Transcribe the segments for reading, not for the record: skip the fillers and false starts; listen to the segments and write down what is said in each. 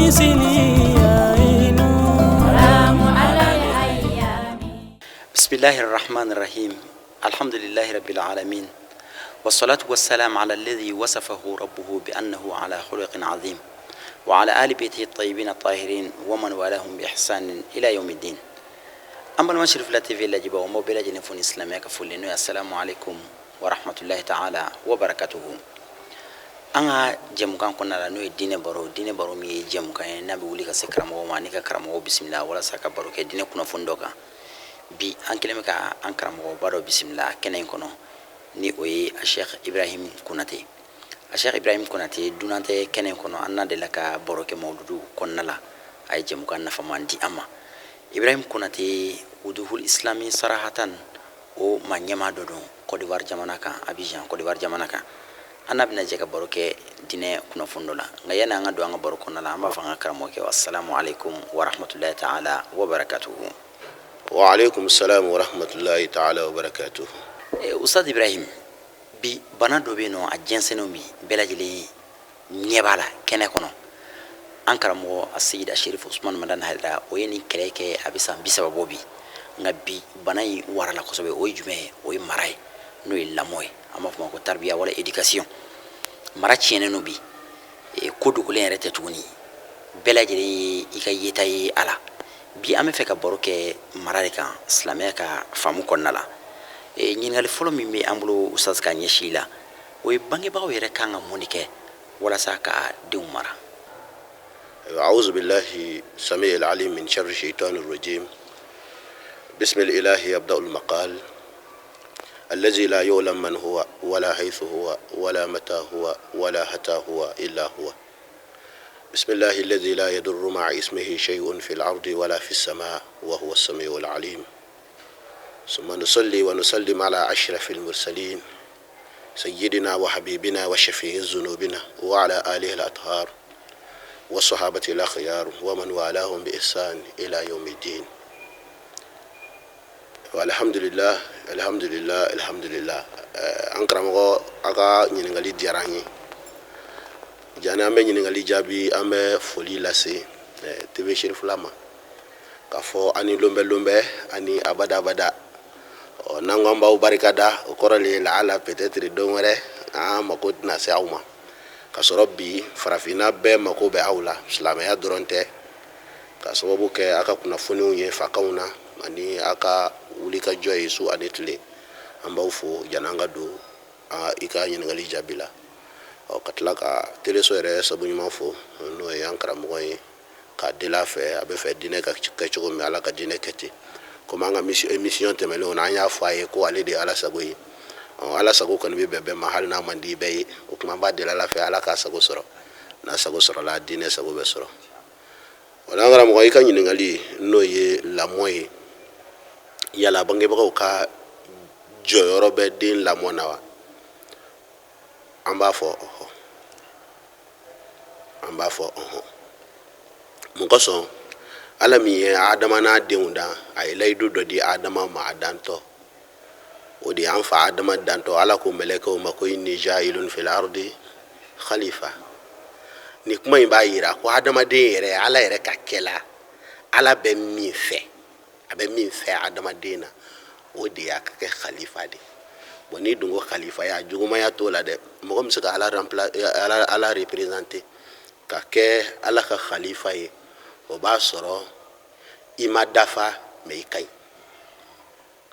مثلي عين سلام على الأيام. بسم الله الرحمن الرحيم. الحمد لله رب العالمين، والصلاة والسلام على الذي وصفه ربه بأنه على خلق عظيم، وعلى آل بيته الطيبين الطاهرين ومن والاهم بإحسان إلى يوم الدين. أما المشرف لا تي في لا جبا وموبيلا جنفون إسلامي كفولينو. السلام عليكم ورحمة الله تعالى وبركاته. أنا جمكان كنا لنو الدين بارو مي جمكان نبي ولي كسكرام وماني كرام بسم الله ولا سكا بارو كدين كنا فندوكا bi an kelemi ka an karamɔgɔ baro bisimila kɛnɛ in kɔnɔ ni o ye Sheikh Ibrahim Konate. Sheikh Ibrahim Konate dunante kɛnɛ in kɔnɔ an na deli ka baro kɛ mawludu kɔnɔna la. A ye jɛmukan nafaman di an ma. Ibrahim Konate wuduhul islami sarahatan o ma ɲɛma dɔ don Côte d'Ivoire jamana kan, Abidjan Côte d'Ivoire jamana kan. An na bɛna jɛ ka baro kɛ dinɛ kunnafoni dɔ la. Nka yanni an ka don an ka baro kɔnɔna la, an b'a fɔ an ka karamɔgɔ kɛ assalamu alaikum wa rahmatullahi ta'ala wa barakatuhu. وعليكم السلام ورحمة الله تعالى وبركاته. Ustad Ibrahim, bi bana dɔ bɛ yen nɔ a jɛnsɛnw bi bɛɛ lajɛlen ɲɛ b'a la kɛnɛ kɔnɔ. An karamɔgɔ Aseyid Sherif Usman Madani Hayidara o ye nin kɛlɛ kɛ a bɛ san 30 bɔ bi. Nka bi bana in warala kosɛbɛ, o ye jumɛn ye? O ye mara ye, n'o ye lamɔ ye. An b'a fɔ ma ko tarbiya wala éducation. Mara tiɲɛnen no bi, ko dogolen yɛrɛ tɛ tuguni. Bɛɛ lajɛlen ye i ka yeta ye a la. Bi an bɛ fɛ ka baro kɛ mara de kan silamɛya ka faamu kɔnɔna la. Ɲininkali fɔlɔ min bɛ an bolo ustaz ka ɲɛsin i la, o ye bangebagaw yɛrɛ kan ka mun de kɛ walasa ka denw mara. أعوذ بالله السميع العليم من شر الشيطان الرجيم. بسم الإله يبدأ المقال الذي لا يعلم من هو ولا حيث هو ولا متى هو ولا حتى هو إلا هو. بسم الله الذي لا يضر مع اسمه شيء في الأرض ولا في السماء وهو السميع العليم. ثم نصلي ونسلم على أشرف المرسلين سيدنا وحبيبنا وشفيع ذنوبنا وعلى آله الأطهار والصحابة الأخيار ومن والاهم بإحسان إلى يوم الدين. والحمد لله الحمد لله الحمد لله. أنكرمغو أغا نينغالي دياراني jana ambe ɲininkali jaabi an bɛ foli lase TV Sherif Lama k'a fɔ ani lombe ani abada n'an ko an b'aw barikada o kɔrɔ le la ala peut-être don wɛrɛ an mako tɛna se aw ma ka sɔrɔ bi farafinna bɛɛ mako bɛ aw la silamɛya dɔrɔn tɛ ka sababu kɛ a ka kunnafoniw ye fakanw na ani a ka wulikajɔ ye su ani tile. An b'aw fo jana an ka don i ka ɲininkali jaabi la. Ka tila ka teleso yɛrɛ sabu ɲuman fo n'o ye an karamɔgɔ ye k'a deli a fɛ a bɛ fɛ diinɛ ka kɛ cogo min ala ka diinɛ kɛ ten. Komi an ka émission tɛmɛnenw na an y'a fɔ a ye ko ale de ye ala sago ye. Ala sago kɔni bɛ bɛn bɛɛ ma hali n'a man di bɛɛ ye. O tuma an b'a deli ala fɛ ala k'a sago sɔrɔ. N'a sago sɔrɔla diinɛ sago bɛ sɔrɔ. Wala an karamɔgɔ i ka ɲininkali n'o ye lamɔ ye, yala bangebagaw ka jɔyɔrɔ bɛ den lamɔ na wa? An b'a fɔ mun kosɔn ala min ye adama n'a denw dan a ye layidu dɔ di adama ma a dantɔ. O de y'an fa adama dantɔ. Ala ko mɛlɛkɛw ma ko inni jaa'ilun fil ardi khalifa. Ni kuma in b'a yira ko adamaden yɛrɛ ala yɛrɛ ka kɛla ala bɛ min fɛ, a bɛ min fɛ adamaden na o de y'a ka kɛ khalifa de. Bon ni dungo khalifa ya jugumaya t'o la dɛ. Mɔgɔ min se ka ala représenter ka kɛ ala ka khalifa ye, o b'a sɔrɔ i ma dafa mais i ka ɲi.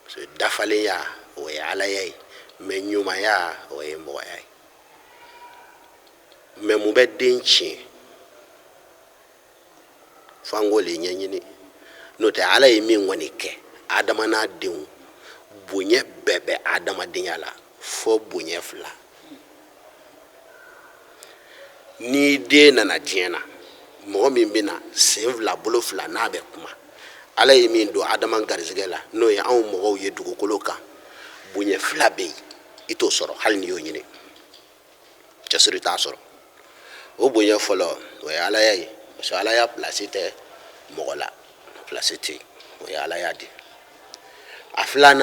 Parce que dafalenya o ye alaya ye mais ɲumanya o ye mɔgɔya ye. Mais mun bɛ den tiɲɛ f'an k'o le ɲɛɲini. N'o tɛ ala ye min kɔni kɛ adama n'a denw, bonya bɛɛ bɛ adamadenya la fo bonya 2. Ni den nana diɲɛ na, mɔgɔ min bɛ na sen 2 bolo 2 n'a bɛ kuma, ala ye min don adama garizɛgɛ la n'o ye anw mɔgɔw ye dugukolo kan, bonya 2 bɛ yen i t'o sɔrɔ hali n'i y'o ɲini, cɛsiri t'a sɔrɔ. O bonya fɔlɔ o ye alaya ye parce que alaya place tɛ mɔgɔ la, place tɛ yen, o ye alaya de. A 2nan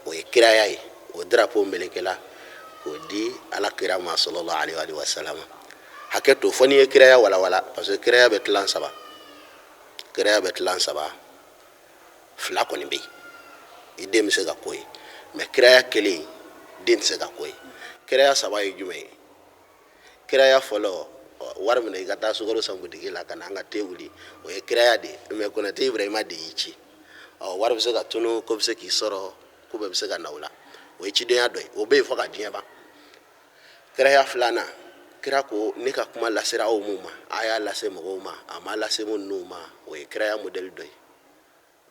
o ye kiraya ye, o drapeau melekela k'o di ala kira ma sallallahu alaihi wa sallam. haketo fo ni ye kiraya wala wala parce que kiraya be tilan saba fila kɔni be i den bɛ se ka ko ye mais kiraya kelen den tɛ se ka ko ye kiraya saba ye jumɛn ye kiraya fɔlɔ wari minɛ i ka taa sukaro san butigi la ka na an ka te wuli o ye kiraya de ye mais Konate Ibrahima de y'i ci wari bɛ se ka tunu ko bɛ se k'i sɔrɔ ko bɛɛ bɛ se ka na o la o ye cidenya dɔ ye o bɛ yen fɔ ka diɲɛ ban kiraya filanan kira ko ne ka kuma lasera aw mun ma a y'a lase mɔgɔw ma a ma lase minnu ma o ye kiraya modèle dɔ ye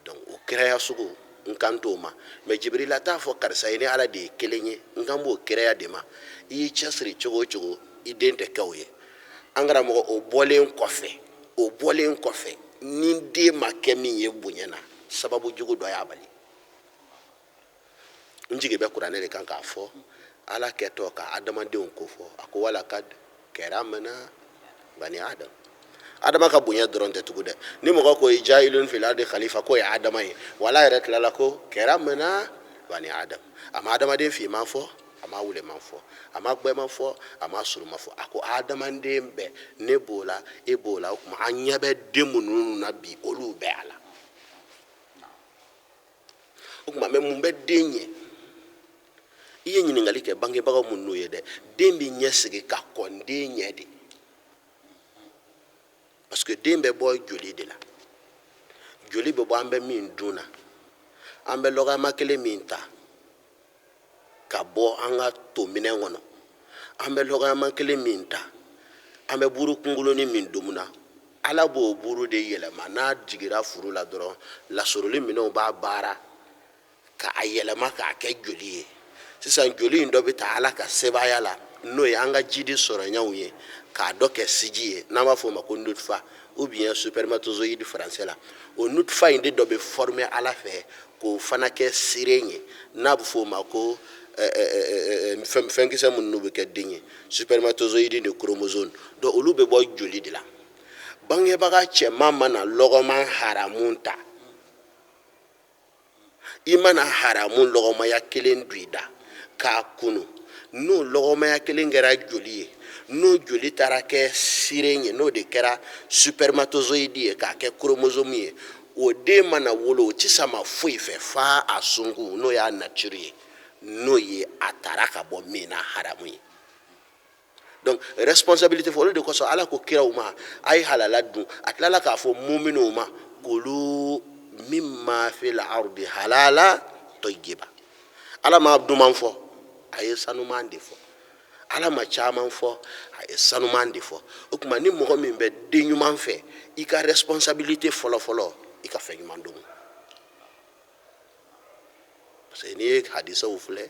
donc o kiraya sugu n kan t'o ma mais Jibrila t'a fɔ karisa ye ni Ala de ye kelen ye n kan b'o kiraya de ma i y'i cɛsiri cogo o cogo i den tɛ kɛ o ye an karamɔgɔ o bɔlen kɔfɛ ni den ma kɛ min ye bonya na sababu jugu dɔ y'a bali n jigi bɛ kuranɛ de kan k'a fɔ Ala kɛtɔ ka adamadenw ko fɔ a ko wala kad karamna bani adam adama ka bonya dɔrɔn tɛ tugu dɛ ni mɔgɔ ko i jahilun fil ardi khalifa ko ye adama ye wala yɛrɛ tilala ko karamna bani adam a ma adamaden finman fɔ a ma wuleman fɔ a ma gbɛman fɔ a ma suruman fɔ a ko adamaden bɛɛ ne b'o la e b'o la o tuma an ɲɛ bɛ den minnu na bi olu bɛɛ a la o tuma mɛ mun bɛ den ɲɛ i ye ɲininkali kɛ bangebagaw minnu ye dɛ den bɛ ɲɛsigi ka kɔn den ɲɛ de parce que den bɛ bɔ joli de la joli bɛ bɔ an bɛ min dun na an bɛ lɔgɔma kelen min ta ka bɔ an ka to minɛn kɔnɔ an bɛ lɔgɔma kelen min ta an bɛ buru kunkolonin min dumuna Ala b'o buru de yɛlɛma n'a jigira furu la dɔrɔn lasoroli minɛnw b'a baara k'a yɛlɛma k'a kɛ joli ye sisan joli in dɔ bɛ ta Ala ka sebaya la n'o ye an ka jidi sɔrɔɲanw ye k'a dɔ kɛ siji ye n'an b'a fɔ o ma ko nutfa ou bien spermatozoïde français la o nutfa in de dɔ bɛ former Ala fɛ k'o fana kɛ seren ye n'a bɛ fɔ o ma ko fɛnkisɛ minnu bɛ kɛ den ye spermatozoïde de chromosome donc olu bɛ bɔ joli de la bangebaga cɛman mana lɔgɔman haramun ta i mana haramun lɔgɔmaya kelen don i da k'a kunu n'o lɔgɔmaya kelen kɛra joli ye n'o joli taara kɛ siren ye n'o de kɛra spermatozoïde ye k'a kɛ chromosome ye o den mana wolo o tɛ sama foyi fɛ fa a sungu n'o y'a nature ye n'o ye a taara ka bɔ min na haramu ye donc responsabilité fɔ olu de kosɔn Ala ko kiraw ma a ye halala dun a tilala k'a fɔ muminɛw ma kulu mimma fil ardi halala tayyiba Ala ma duman fɔ a ye sanuman de fɔ Ala ma caman fɔ a ye sanuman de fɔ o tuma ni mɔgɔ min bɛ den ɲuman fɛ i ka responsabilité fɔlɔ i ka fɛn ɲuman dɔn parce que n'i ye hadisaw filɛ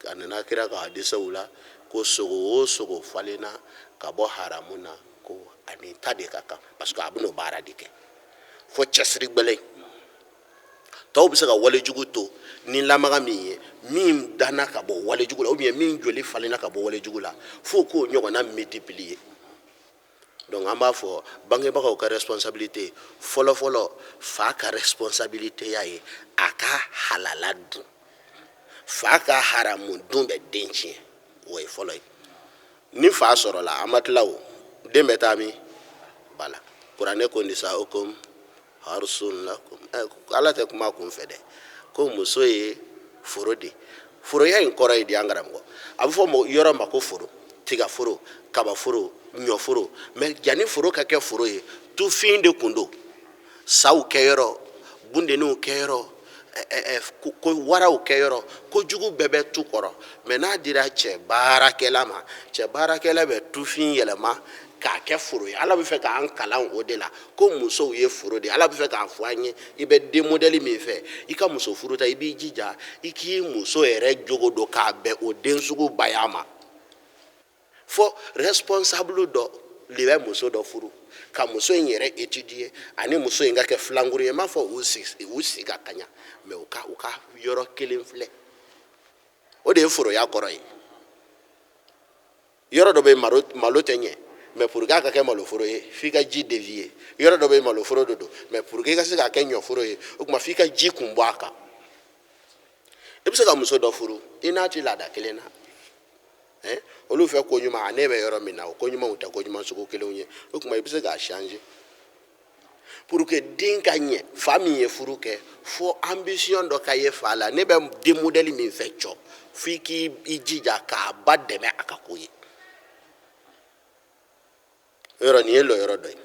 a nana kira ka hadisaw la ko sogo o sogo falenna ka bɔ haramu na ko ani ta de ka kan parce que a bɛn'o baara de kɛ fo cɛsiri gbɛlɛn tɔw bɛ se ka walejugu to ni lamaga min ye min danna ka bɔ walejugu la ou bien min joli falenna ka bɔ walejugu la fo k'o ɲɔgɔnna multiplier donc an b'a fɔ bangebagaw ka responsabilité fɔlɔ fa ka responsabilité y'a ye a ka halala dun fa ka haramu dun bɛ den tiɲɛ o ye fɔlɔ ye ni fa sɔrɔla a ma tila o den bɛ taa min bala kuranɛ ko nisaukum harsun lakum Ala tɛ kuma kun fɛ dɛ ko muso ye foro de foroya in kɔrɔ ye di an karamɔgɔ a bɛ fɔ yɔrɔ ma ko foro tiga foro kaba foro ɲɔ foro mais yanni foro ka kɛ foro ye tufin de kun don saw kɛyɔrɔ bundenniw kɛyɔrɔ ko waraw kɛyɔrɔ kojugu bɛɛ bɛ tu kɔrɔ mais n'a dira cɛ baarakɛla ma cɛ baarakɛla bɛ tufin yɛlɛma k'a kɛ foro ye Ala bɛ fɛ k'an kalan o de la ko musow ye foro de Ala bɛ fɛ k'a fɔ an ye i bɛ den modèle min fɛ i ka muso furuta i b'i jija i k'i muso yɛrɛ jogo don k'a bɛn o den sugu baya ma fo responsable dɔ de bɛ muso dɔ furu ka muso in yɛrɛ étudier ani muso in ka kɛ filanguru ye n b'a fɔ u sigi ka kaɲa mais u ka yɔrɔ kelen filɛ o de ye foroya kɔrɔ ye yɔrɔ dɔ bɛ malo tɛ ɲɛ mais pour que a ka kɛ maloforo ye f'i ka ji dévier yɔrɔ dɔ bɛ maloforo de don mais pour que i ka se k'a kɛ ɲɔforo ye o tuma f'i ka ji kun bɔ a kan i bɛ se ka muso dɔ furu i n'a ti laada kelen na olu fɛ ko ɲuman ne bɛ yɔrɔ min na o ko ɲumanw tɛ ko ɲuman sugu kelenw ye o tuma i bɛ se k'a changer pour que den ka ɲɛ fa min ye furu kɛ fo ambition dɔ ka ye fa la ne bɛ den modèle min fɛ cɔ f'i k'i jija k'a ba dɛmɛ a ka ko ye yɔrɔ nin ye lɔyɔrɔ dɔ ye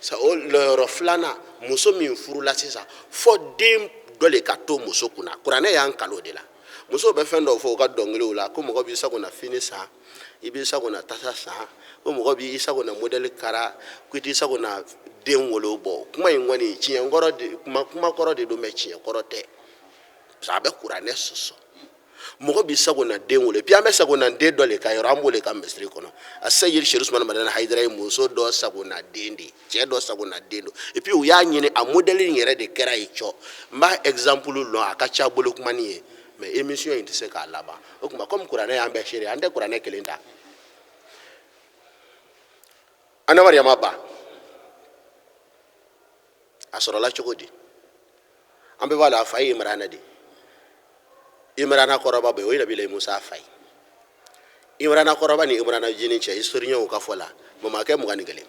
sa o lɔyɔrɔ filanan muso min furula sisan fo den dɔ le ka to muso kunna kuranɛ y'an kalo de la muso bɛ fɛn dɔw fɔ u ka dɔnkiliw la ko mɔgɔ b'i sago na fini san i b'i sago na tasa san ko mɔgɔ b'i sago na modèle kara ko i t'i sago na den wolo bɔ kuma in kɔni tiɲɛ kɔrɔ de kuma kɔrɔ de don mɛ tiɲɛ kɔrɔ tɛ parce que a bɛ kuranɛ sɔsɔ mɔgɔ b'i sago na den wolo puis an bɛ sago na den dɔ le ka yɔrɔ an b'o le ka misiri kɔnɔ a seyiri sɛri sumana madana hayidara ye muso dɔ sago na den de cɛ dɔ sago na den do et puis u y'a ɲini a modèle in yɛrɛ de kɛra ye cɔ n b'a exemple lɔn a ka ca bolokumani ye mais émission in tɛ se k'a laban o tuma comme kuranɛ y'an bɛɛ seere an tɛ kuranɛ kelen ta Anna Mariama ba a sɔrɔla cogo di an bɛɛ b'a la a fa ye Imrana de Imrana kɔrɔba bɛ o ye Nabila Musa fa ye Imrana kɔrɔba ni Imrana jini cɛ historien ka fɔ la mamakɛ 21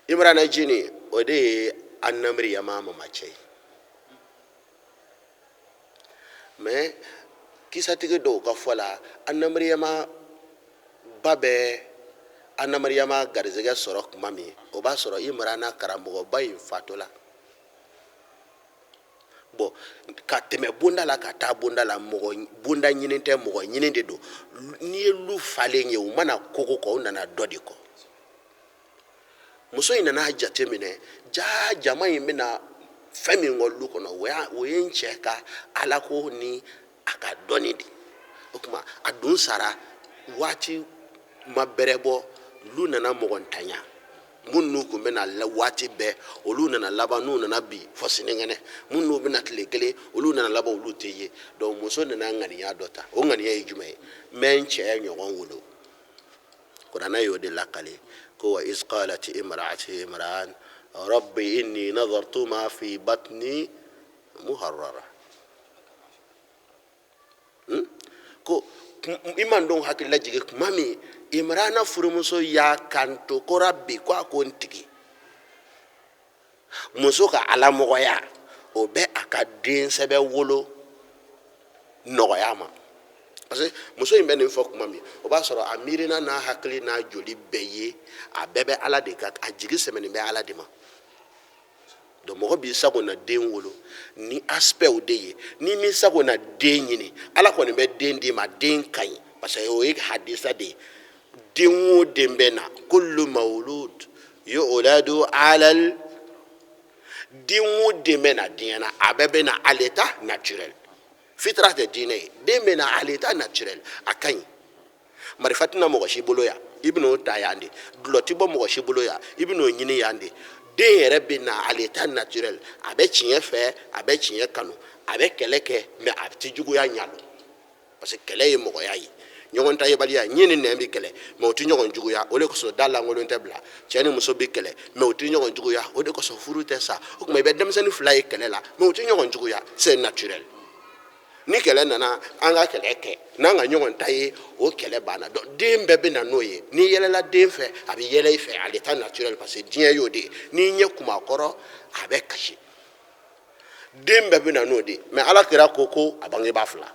Imrana jini o de ye Anna Mariama mama cɛ ye mais kisatigi dɔw ka fɔ la Anna Mariama ba bɛ Anna Mariama garizɛgɛ sɔrɔ tuma min o b'a sɔrɔ Imrana karamɔgɔba in fatula bon ka tɛmɛ bonda la ka taa bonda la mɔgɔ bonda ɲini tɛ mɔgɔ ɲini de don ni ye lu falen ye u mana koko kɔ u nana dɔ de kɔ muso in nana jate minɛ jama in bɛna fɛn min kɔ lu kɔnɔ o ye n cɛ ka alako ni a ka dɔnni de o tuma a dun sara waati ma bɛrɛ bɔ lu nana mɔgɔntanya minnu kun bɛna waati bɛɛ olu nana laban n'u nana bi fɔ sinikɛnɛ minnu bɛna tile kelen olu nana laban olu tɛ ye donc muso nana ŋaniya dɔ ta o ŋaniya ye jumɛn ye mɛ n cɛ ɲɔgɔn wolo kuranɛ y'o de lakale ko wa iz qalat imra'atu imran rabbi inni nadartu ma fi batni muharrara ko i man dɔn hakilila jigin kuma min Imrana furumuso y'a kanto ko Rabbi ko a ko n tigi muso ka alamɔgɔya o bɛ a ka den sɛbɛ wolo nɔgɔya ma parce que muso in bɛ nin fɔ kuma min o b'a sɔrɔ a miirina n'a hakili n'a joli bɛɛ ye a bɛɛ bɛ Ala de ka a jigi sɛmɛnen bɛ Ala de ma donc mɔgɔ b'i sago na den wolo ni aspect de ye ni min sago na den ɲini Ala kɔni bɛ den d'i ma den ka ɲi parce que o ye hadisa de ye den o den bɛ na kullu mawlud yu'ladu alal den o den bɛ na diɲɛ na a bɛɛ bɛ na à l'état naturel fitra tɛ diinɛ ye den bɛ na à l'état naturel a ka ɲi marifa tɛna mɔgɔ si bolo yan i bɛn'o ta yan de dulɔ tɛ bɔ mɔgɔ si bolo yan i bɛn'o ɲini yan de den yɛrɛ bɛ na à l'état naturel a bɛ tiɲɛ fɛ a bɛ tiɲɛ kanu a bɛ kɛlɛ kɛ mais a tɛ juguya ɲalo parce que kɛlɛ ye mɔgɔya ye ɲɔgɔn ta yebaliya ɲɛ ni nɛn bi kɛlɛ mais o tɛ ɲɔgɔn juguya o de kosɔn da lankolon tɛ bila cɛ ni muso bi kɛlɛ mais o tɛ ɲɔgɔn juguya o de kosɔn furu tɛ sa o tuma i bɛ denmisɛnnin fila ye kɛlɛ la mais o tɛ ɲɔgɔn juguya c'est naturel ni kɛlɛ nana an ka kɛlɛ kɛ n'an ka ɲɔgɔn ta ye o kɛlɛ banna donc den bɛɛ bɛ na n'o ye n'i yɛlɛla den fɛ a bɛ yɛlɛ i fɛ à l'état naturel parce que diɲɛ y'o de ye n'i ɲɛ kuma kɔrɔ a bɛ kasi den bɛɛ bɛ na n'o de ye mais Ala kira ko a bangebaa fila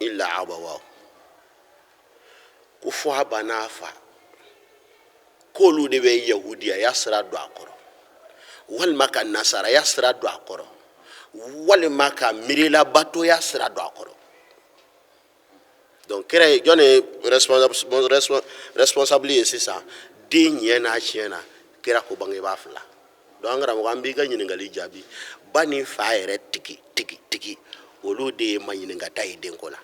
illa abawahu ko fɔ a banna a fa k'olu de bɛ yahudiyaya sira don a kɔrɔ walima ka nasaraya sira don a kɔrɔ walima ka miirelabatoya sira don a kɔrɔ donc kira ye jɔn ye responsable ye sisan den ɲɛ n'a tiɲɛ na kira ko bangebaa fila donc an karamɔgɔ an b'i ka ɲininkali jaabi ba ni fa yɛrɛ tigi olu de ye ma ɲininkata ye denko la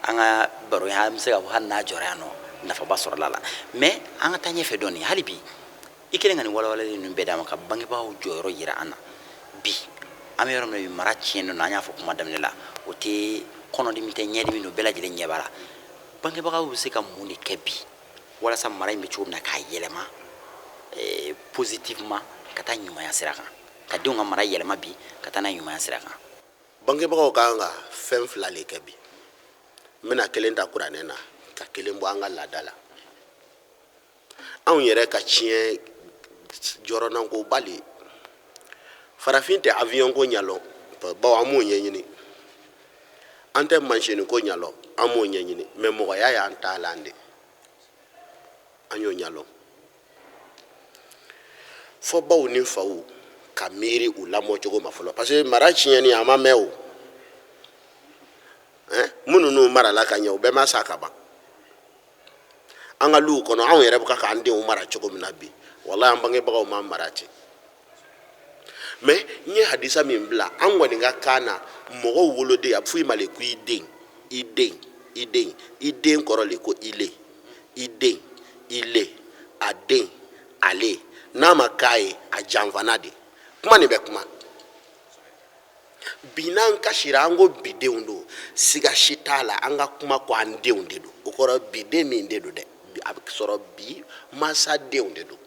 an ka baro in an bɛ se ka fɔ hali n'a jɔra yan nɔ nafaba sɔrɔla la mais an ka taa ɲɛfɛ dɔɔni hali bi i kelen ka nin walawalali ninnu bɛɛ d'a ma ka bangebaaw jɔyɔrɔ yira an na bi an bɛ yɔrɔ min na mara tiɲɛnen don an y'a fɔ kuma daminɛ la o tɛ kɔnɔdimi tɛ ɲɛdimi don bɛɛ lajɛlen ɲɛ b'a la bangebagaw bɛ se ka mun de kɛ bi walasa mara in bɛ cogo min na k'a yɛlɛma positivement ka taa ɲumanya sira kan ka denw ka mara yɛlɛma bi ka taa n'a ɲumanya sira kan bangebagaw kan ka fɛn fila le kɛ bi mena kelen ta kuranɛ na ka kelen bɔ an ka laada la anw yɛrɛ ka tiɲɛ jɔrɔnanko bali farafin tɛ avion ko ɲalɔ bawo an m'o ɲɛɲini an tɛ mansini ko ɲalɔ an m'o ɲɛɲini mais mɔgɔya y'an taalan de an y'o ɲalɔ fɔ baw ni faw ka miiri u lamɔcogo ma fɔlɔ parce que mara tiɲɛni a ma mɛn o minnu n'u marala ka ɲɛ u bɛɛ ma sa ka ban an ka luw kɔnɔ anw yɛrɛ bɛ k'an denw mara cogo min na bi walahi an bangebagaw ma mara ten mais n ye hadisa min bila an kɔni ka kan na mɔgɔw woloden a bɛ fɔ i ma le ko i den kɔrɔ le ko i den a den ale n'a ma k'a ye a janfana de kuma nin bɛ kuma bi n'an kasira an ko bidenw don siga si t'a la an ka kuma ko an denw de don o kɔrɔ biden min de don dɛ a bɛ sɔrɔ bi mansadenw de don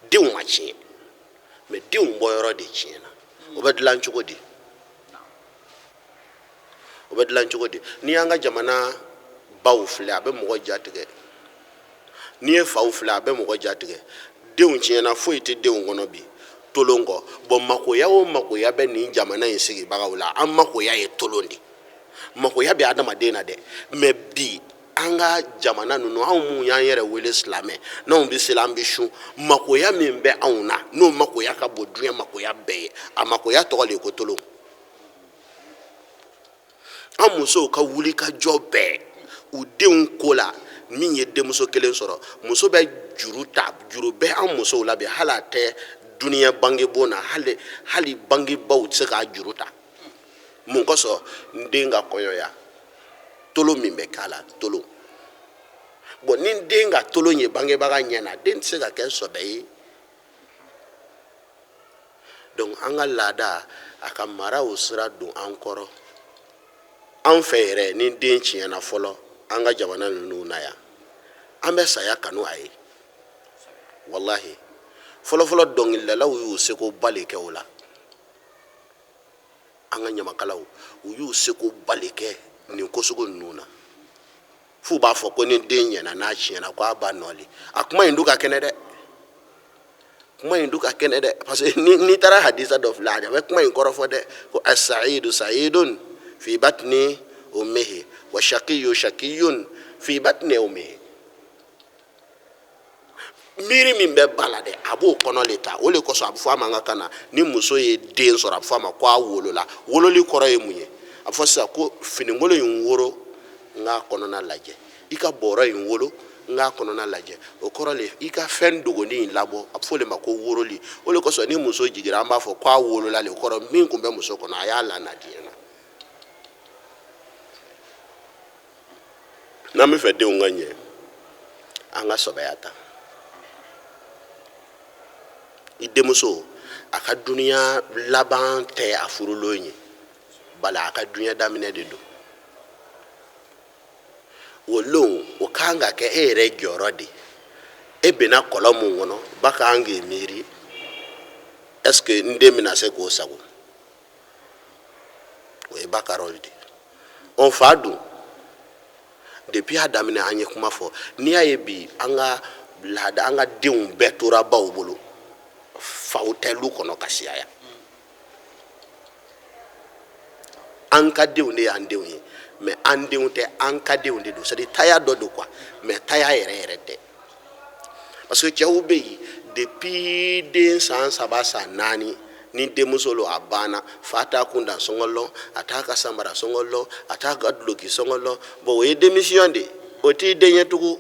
denw ma tiɲɛ mais denw bɔyɔrɔ de tiɲɛna o bɛ dilan cogo di n'i y'an ka jamana baw filɛ a bɛ mɔgɔ jatigɛ n'i ye faw filɛ a bɛ mɔgɔ jatigɛ denw tiɲɛna foyi tɛ denw kɔnɔ bi tolon kɔ bon makoya o makoya bɛ nin jamana in sigibagaw la an makoya ye tolon de makoya bɛ adamaden na dɛ mais bi an ka jamana ninnu anw mun y'an yɛrɛ wele silamɛ n'anw bɛ seli an bɛ sun makoya min bɛ anw na n'o makoya ka bon diɲɛ makoya bɛɛ ye a makoya tɔgɔ de ye ko tolon an musow ka wuli ka jɔ bɛɛ u denw ko la min ye denmuso kelen sɔrɔ muso bɛ juru bɛ an musow la bi hali a tɛ duniya bangebon na hali bangebaw tɛ se k'a juru ta mun kosɔn n den ka kɔɲɔya tolon min bɛ k'a la tolon bon ni den ka tolon ye bangebaga ɲɛna den tɛ se ka kɛ sɔbɛ ye donc an ka laada a ka mara o sira don an kɔrɔ an fɛ yɛrɛ ni den tiɲɛna fɔlɔ an ka jamana ninnu na yan an bɛ saya kanu a ye wallahi fɔlɔfɔlɔ dɔnkilidalaw y'u seko bali kɛ o la an ka ɲamakalaw u y'u seko bali kɛ nin ko sugu ninnu na f'u b'a fɔ ko ni den ɲɛna n'a tiɲɛna ko a b'a nɔɔli a kuma in du ka kɛnɛ dɛ parce que n'i taara hadisa dɔ filɛ a bɛ kuma in kɔrɔfɔ dɛ ko as-sa'idu sa'idun fi batni ummihi wa shaqiyyu shaqiyyun fi batni ummihi miiri min bɛ ba la dɛ a b'o kɔnɔ le ta o le kosɔn a bɛ fɔ a ma an ka kan na ni muso ye den sɔrɔ a bɛ fɔ a ma ko a wolola wololi kɔrɔ ye mun ye a bɛ fɔ sisan ko finikolon in woro n k'a kɔnɔna lajɛ i ka bɔrɔ in wolo n k'a kɔnɔna lajɛ o kɔrɔ le i ka fɛn dogoni in labɔ a bɛ fɔ o le ma ko woroli o le kosɔn ni muso jiginra an b'a fɔ ko a wolola le o kɔrɔ min tun bɛ muso kɔnɔ a y'a lana diɲɛ na n'an bɛ fɛ denw ka ɲɛ an ka sɔbɛya ta i denmuso a ka duniya laban tɛ a furulon ye bali a ka duniya daminɛ de don o lon o kan ka kɛ e yɛrɛ jɔyɔrɔ de e bɛnna kɔlɔn mun kɔnɔ ba kan k'i miiri est ce que n den bɛna se k'o sago o ye ba ka rôle de on fa dun depuis a daminɛ an ye kuma fɔ n'i y'a ye bi an ka laada an ka denw bɛɛ tora baw bolo faw tɛ lu kɔnɔ ka siyaya an ka denw de y'an denw ye mais an denw tɛ an ka denw de don c'est à dire taya dɔ don quoi mais taya yɛrɛ tɛ parce que cɛw bɛ yen depuis den san 3 san 4 ni denmuso lo a banna fa t'a kun da sɔngɔ lɔ a t'a ka samara sɔngɔ lɔ a t'a ka duloki sɔngɔ lɔ bon o ye démission de o t'i den ye tugun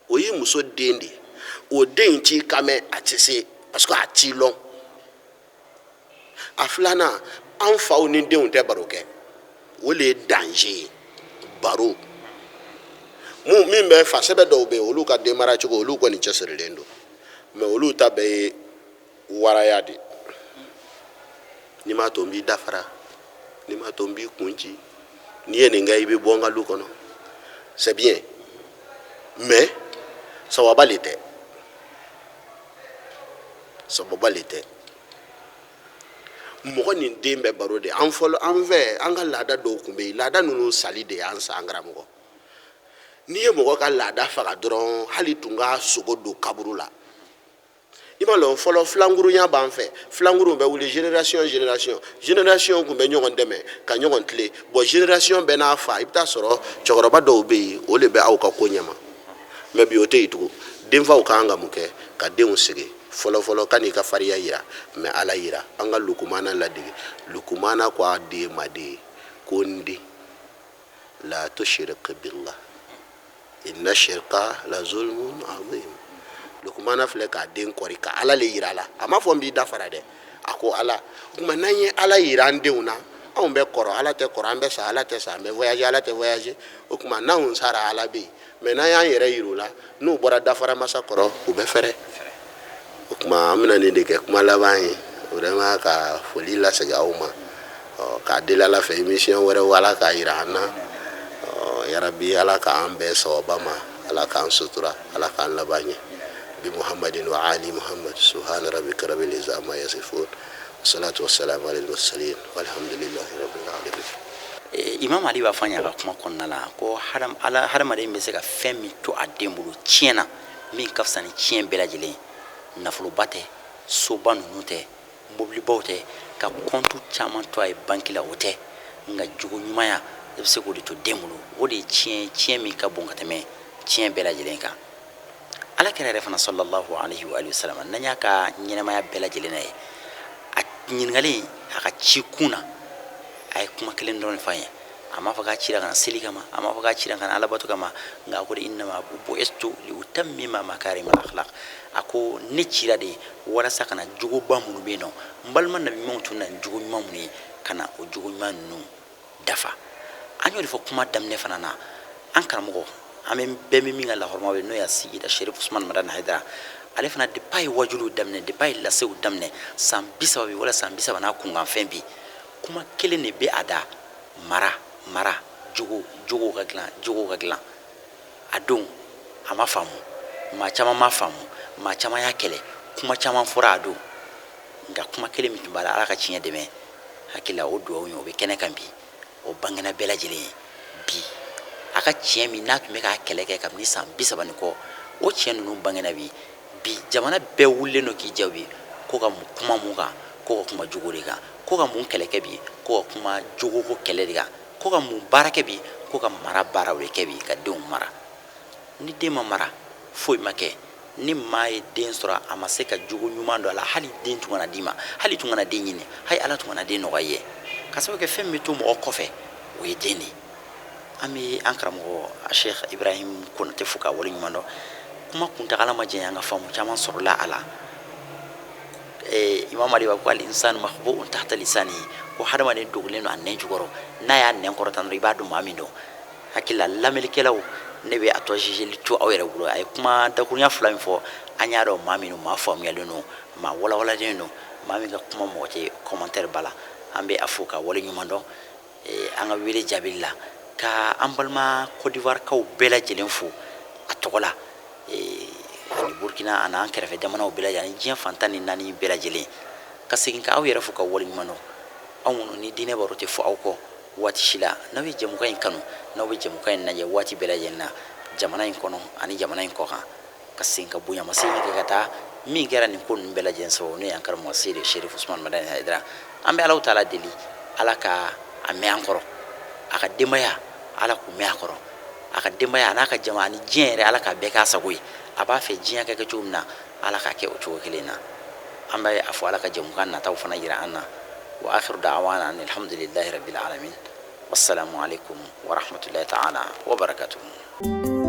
o ye muso den de o den t'i kan mɛn a tɛ se parce que a t'i lɔn a filanan an faw ni denw tɛ baro kɛ o le ye danger ye baro min bɛ fa sɛbɛ dɔw bɛ yen olu ka denmara cogo olu kɔni cɛsirilen don mais olu ta bɛɛ ye waraya de n'i m'a to n b'i dafara n'i m'a to n b'i kun ci n'i ye nin kɛ i bɛ bɔ n ka du kɔnɔ c'est bien mais sababa le tɛ mɔgɔ nin den bɛ baro de an fɔlɔ an fɛ an ka laada dɔw kun bɛ yen laada ninnu sali de y'an sa an karamɔgɔ n'i ye mɔgɔ ka laada faga dɔrɔn hali tun ka sogo don kaburu la i b'a dɔn fɔlɔ filankuruya b'an fɛ filankuru bɛ wuli génération kun bɛ ɲɔgɔn dɛmɛ ka ɲɔgɔn tile bon génération bɛɛ n'a fa i bɛ taa sɔrɔ cɛkɔrɔba dɔw bɛ yen o de bɛ aw ka ko ɲɛma mais bi o tɛ yen tugun denfaw kan ka mun kɛ ka denw sigi fɔlɔfɔlɔ ka n'i ka fariya yira mais ala yira an ka lukumana ladege lukumana ko a den ma de ko n den la tushrik billah inna shirka la zulmun azim lukumana filɛ k'a den kɔri ka ala le yira la a ma fɔ n b'i dafara dɛ a ko ala o tuma n'an ye ala yira an denw na anw bɛ kɔrɔ ala tɛ kɔrɔ an bɛ sa ala tɛ sa an bɛ voyager ala tɛ voyager o tuma n'anw sara ala bɛ yen mais n'an y'an yɛrɛ yira u la n'u bɔra dafara masa kɔrɔ u bɛ fɛrɛ o tuma an bɛna nin de kɛ kuma laban ye vraiment ka foli lasegin aw ma k'a deli ala fɛ émission wɛrɛw ala k'a yira an na yarabi ala k'an bɛɛ sababa ma ala k'an sutura ala k'an laban ɲɛ بمحمد وعلي محمد سبحان ربك رب العزة عما يصفون والصلاة والسلام على المرسلين والحمد لله رب العالمين. Imam Ali b'a fɔ an ye a ka kuma kɔnɔna la ko hadamaden bɛ se ka fɛn min to a den bolo tiɲɛ na min ka fisa ni tiɲɛ bɛɛ lajɛlen nafoloba tɛ soba ninnu tɛ mobilibaw tɛ ka kɔntu caman to a ye banki la o tɛ nka jogo ɲumanya i bɛ se k'o de to den bolo o de ye tiɲɛ min ka bon ka tɛmɛ tiɲɛ bɛɛ lajɛlen kan. ala kɛra yɛrɛ fana sallallahu alaihi wa sallam n'an y'a ka ɲɛnamaya bɛɛ lajɛlen na ye a ɲininkali a ka ci kun na a ye kuma kelen dɔrɔn de fɔ an ye a m'a fɔ k'a cira ka na seli kama a m'a fɔ k'a cira ka na alabato kama nka a ko de innama bu'istu li utammima makarimal akhlaq a ko ne cira de walasa ka na jogoba minnu bɛ yen nɔ n balima nabi ɲumanw tun na ni jogo ɲuman minnu ye ka na o jogo ɲuman ninnu dafa an y'o de fɔ kuma daminɛ fana na an karamɔgɔ an bɛɛ bɛ min ka lahɔrɔma bɛ n'o y'a sigi da Sherif Usman Madani Haidara ale fana depuis a ye wajuliw daminɛ depuis a ye lasew daminɛ san 30 wala san 30 n'a kunkanfɛn bi kuma kelen de bɛ a da mara jogo ka dilan a don a ma faamu maa caman ma faamu maa caman y'a kɛlɛ kuma caman fɔra a don nka kuma kelen min tun b'a la ala ka tiɲɛ dɛmɛ hakili la o duwawu ye o bɛ kɛnɛ kan bi o bangena bɛɛ lajɛlen ye bi a ka tiɲɛ min n'a tun bɛ k'a kɛlɛ kɛ kabini san 30 ni kɔ o tiɲɛ ninnu bangena bi jamana bɛɛ wulilen don k'i jaabi ko ka kuma mun kan ko ka kuma jogo de kan ko ka mun kɛlɛ kɛ bi ko ka kuma jogo ko kɛlɛ de kan ko ka mun baara kɛ bi ko ka mara baaraw de kɛ bi ka denw mara ni den ma mara foyi ma kɛ ni maa ye den sɔrɔ a ma se ka jogo ɲuman don a la hali den tun kana d'i ma hali tun kana den ɲini hali ala tun kana den nɔgɔya i ye ka sababu kɛ fɛn min bɛ to mɔgɔ kɔfɛ o ye den de ye an bɛ an karamɔgɔ Sheikh Ibrahim Konate fo ka waleɲuman dɔn kuma kuntagala ma janya an ka faamu caman sɔrɔla a la Imam Ali b'a fɔ al-insanu makhbu'un tahta lisanihi ko hadamaden dogolen don a nɛn jukɔrɔ n'a y'a nɛn kɔrɔta dɔrɔn i b'a dɔn maa min don hakili la lamɛnnikɛlaw ne bɛ a tɔ jugeli to aw yɛrɛ bolo a ye kuma dakurunya fila min fɔ an y'a dɔn maa min don maa faamuyalen don maa walawalalen don maa min ka kuma mɔgɔ tɛ commentaire ba la an bɛ a fo ka waleɲuman dɔn an ka wele jaabili la ka an balima Côte d'Ivoire kaw bɛɛ lajɛlen fo a tɔgɔ la ani Burkina ani an kɛrɛfɛ jamanaw bɛɛ lajɛlen ani diɲɛ fantan ni naani bɛɛ lajɛlen ka segin ka aw yɛrɛ fo ka waleɲuman dɔn aw minnu ni diinɛ baro tɛ fɔ aw kɔ waati si la n'aw ye jɛmukan in kanu n'aw bɛ jɛmukan in lajɛ waati bɛɛ lajɛlen na jamana in kɔnɔ ani jamana in kɔ kan ka segin ka bonyamasegin kɛ ka taa min kɛra nin ko ninnu bɛɛ lajɛlen sababu n'o ye an karamɔgɔ Seydi Sherif Usman Madani Haidara an bɛ Alahu Taala deli ala ka a mɛn an kɔrɔ a ka denbaya ala k'u mɛn a kɔrɔ a ka denbaya a n'a ka jama ani diɲɛ yɛrɛ ala k'a bɛɛ k'a sago ye a b'a fɛ diɲɛ ka kɛ cogo min na ala k'a kɛ o cogo kelen na an bɛ a fɔ ala ka jɛmukan nataw fana yira an na wa akhiru da'wana alhamdulillahi rabbil alamin wassalamu alaikum wa rahmatullahi ta'ala wa barakatuh.